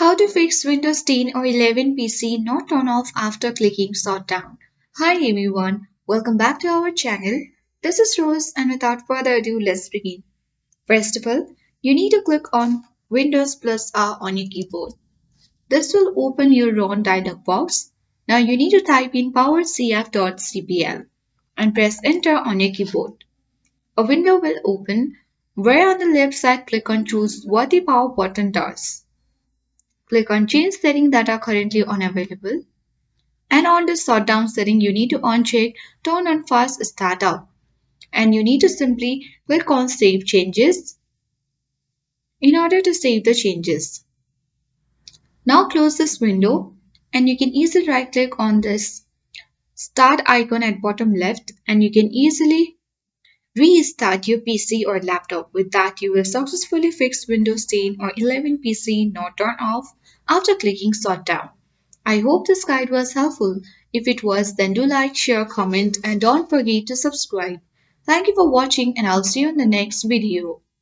How to fix Windows 10 or 11 PC not turn off after clicking Shutdown. Hi everyone, welcome back to our channel. This is Rose and without further ado, let's begin. First of all, you need to click on Windows plus R on your keyboard. This will open your Run Dialog box. Now you need to type in powercfg.cpl and press enter on your keyboard. A window will open where on the left side click on choose what the power button does. Click on change settings that are currently unavailable. And on the shutdown setting, you need to uncheck turn on fast startup. And you need to simply click on save changes in order to save the changes. Now close this window and you can easily right click on this start icon at bottom left and you can easily restart your PC or laptop. With that, you will successfully fix Windows 10 or 11 PC not turn off after clicking shutdown. I hope this guide was helpful. If it was, then do like, share, comment, and don't forget to subscribe. Thank you for watching, and I'll see you in the next video.